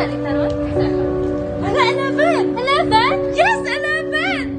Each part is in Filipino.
Kalitaron? Hala, 11! 11? Yes, 11!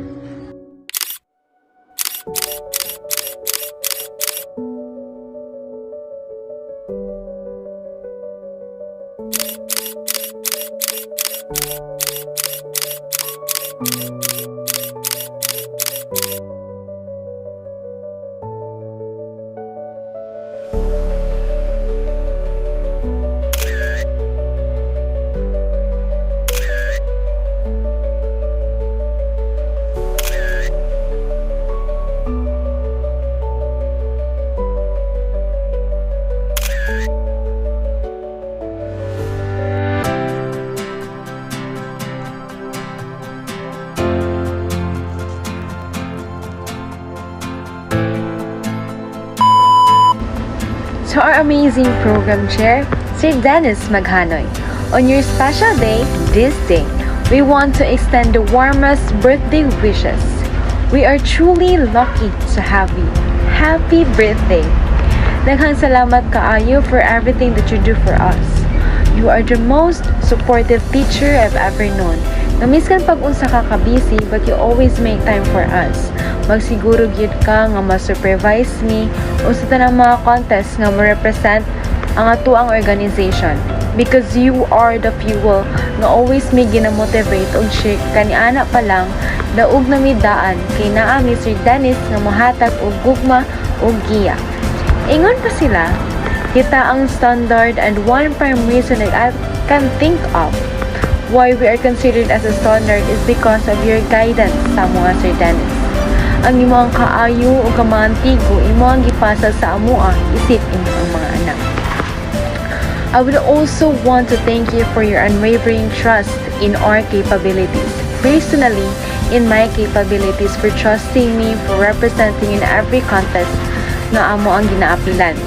To our amazing program chair, Sir Dennis Maghanoy. On your special day, this day, we want to extend the warmest birthday wishes. We are truly lucky to have you. Happy birthday! Daghang salamat kaayo for everything that you do for us. You are the most supportive teacher I've ever known. Namiss kan pag-unsa ka ka-busy, but you always make time for us. Magsiguro gyud ka nga ma-supervise me o sa tanang mga contest nga ma-represent ang atuang organization. Because you are the fuel nga always may gina-motivate og shik kaniana pa lang daog na midaan kay naa Mr. Dennis nga mohatag og gugma og giya. Ingon pa sila, kita ang standard and one prime reason that I can think of why we are considered as a standard is because of your guidance sa mga Sir Dennis. Ang imong kaayo o kamantigo imo ang gipasa sa amoa isip imong mga anak. I would also want to thank you for your unwavering trust in our capabilities. Personally, in my capabilities for trusting me for representing in every contest na amo ang ginaapilan.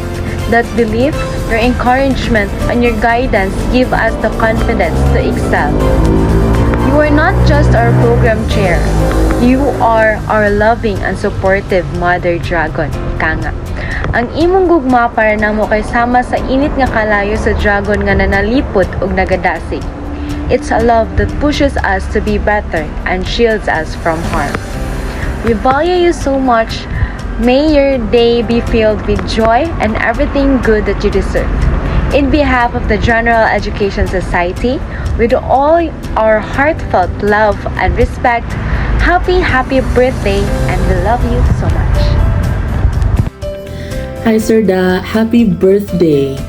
That belief, your encouragement, and your guidance give us the confidence to excel. You are not just our program chair. You are our loving and supportive Mother Dragon, Kanga. Ang imong gugma para namo kay sama sa init nga kalayo sa dragon nga nanalipot ug nagadasig. It's a love that pushes us to be better and shields us from harm. We value you so much. May your day be filled with joy and everything good that you deserve. In behalf of the General Education Society, with all our heartfelt love and respect, happy birthday, and we love you so much. Hi Sir Da, happy birthday.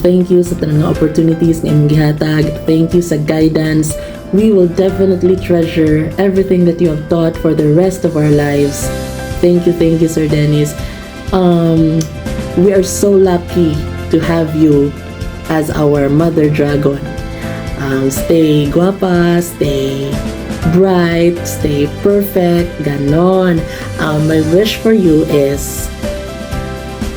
Thank you sa tanang opportunities na imong gihatag. Thank you sa guidance. We will definitely treasure everything that you have taught for the rest of our lives. Thank you Sir Dennis. We are so lucky to have you as our Mother Dragon. Stay guapa, stay bright, stay perfect, ganon. My wish for you is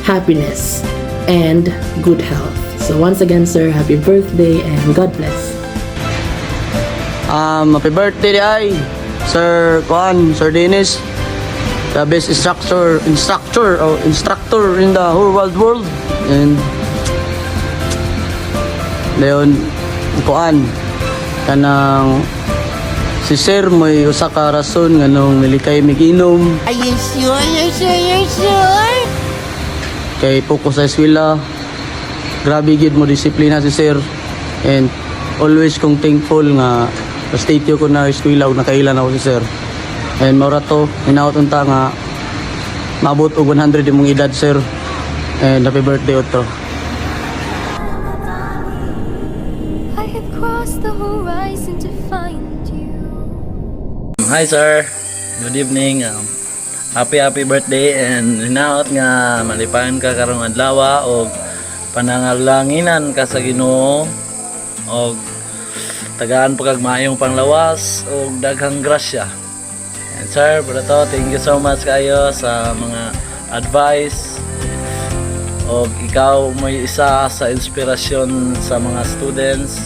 happiness and good health. So once again, sir, happy birthday and God bless. Happy birthday ay Sir Dennis, the best instructor in the whole world. And leon kanang si Sir may usa ka rason nganong milikay miginom. Are you sure? You're sure? Kay focus sa eskwela. Grabe gid mo disiplina si Sir. And always kong thankful nga state ko na eskwela ug nakailan ako si Sir. And maura to hinaot unta nga maabot og 100 imong edad Sir. And happy birthday to. I have crossed the horizon to find you. Hi sir, good evening. Happy birthday and hinaot nga malipayan ka karong adlaw og panangalanginan ka sa Ginoo og tagaan pa kag maayong panglawas og daghang grasya. And sir, for to, thank you so much kayo sa mga advice og ikaw may isa sa inspirasyon sa mga students.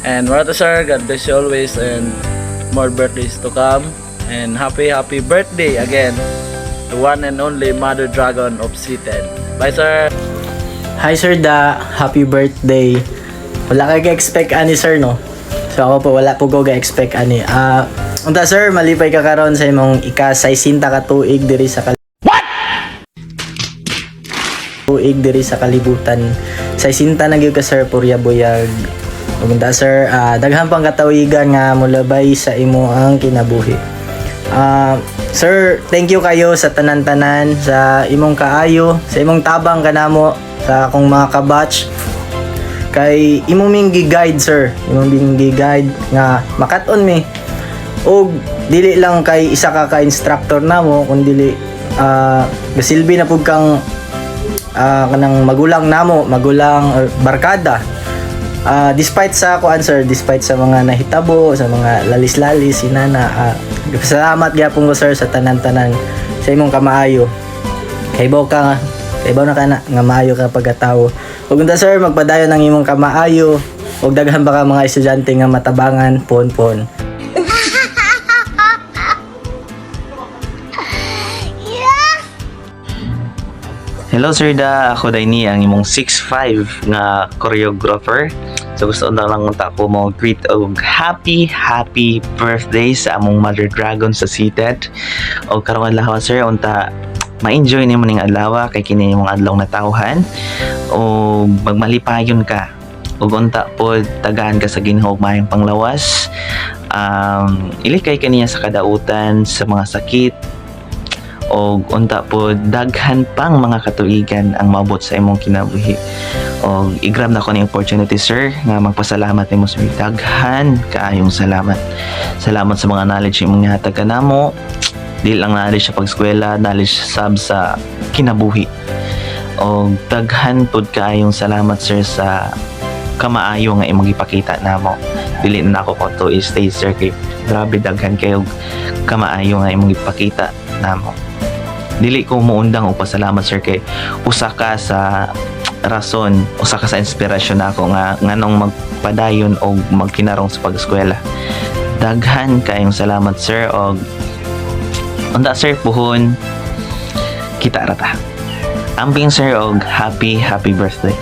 And for to sir, God bless you always and more birthdays to come. And happy birthday again, the one and only Mother Dragon of C10. Bye sir! Hi Sir Da, happy birthday. wala ka ga-expect ani sir no. So ako po wala po ko ga-expect ani. Unta sir, malipay ka karon sa imong ika-60 ka tuig diri sa tuig diri sa kalibutan. Sa sinta na gyud ka sir purya buyag. Ug unta sir, daghan pang katawigan nga molabay sa imo ang kinabuhi. Sir, thank you kayo sa tanan-tanan, sa imong kaayo, sa imong tabang kanamo, sa akong mga kabatch. Kay imong ming gi-guide sir, imong ming gi-guide nga makat-on mi. Og dili lang kay isa ka instructor namo, kundi gasilbi na pud kang kanang magulang namo, magulang or barkada. Despite sa kuan sir, despite sa mga nahitabo, sa mga lalis-lalis sinana, salamat gyapon ko sir sa tanan-tanan sa imong kamaayo. Kaybaw na kana nga maayo ka pagkatao. Ug unta sir, magpadayon ang imong kamaayo ug daghan ba ka mga estudyante nga matabangan pon-pon. Hello Sir Da, ako Daini ang imong 6'5 nga choreographer. So gusto na lang unta ko mo greet og happy birthday sa among Mother Dragon sa Seated. O karong adlaw sir unta ma-enjoy nimo ning adlaw kay kini imong adlaw na tawhan o magmalipayon ka. Ug unta pod tagaan ka sa Ginoo mayong panglawas. Ilikay kaniya sa kadautan, sa mga sakit, o unta po daghan pang mga katuigan ang maabot sa imong kinabuhi. O i-grab na ko ni opportunity sir nga magpasalamat nimo sa daghan kaayong salamat sa mga knowledge imong gihatag kanamo. Dili lang knowledge sa pag-eskwela, knowledge sab sa kinabuhi. O daghan pod kaayong salamat sir sa kamaayo nga imong ipakita namo. Dili na ako ko to stay sir kay grabe daghan kayo kamaayo nga imong ipakita namo. Dili ko muundang o pasalamat sir kay usa ka sa rason, usa ka sa inspirasyon nako nga nganong magpadayon o magkinarong sa pag-eskwela. Daghan kayong salamat sir og unta sir puhon kita rata. Amping sir og happy birthday.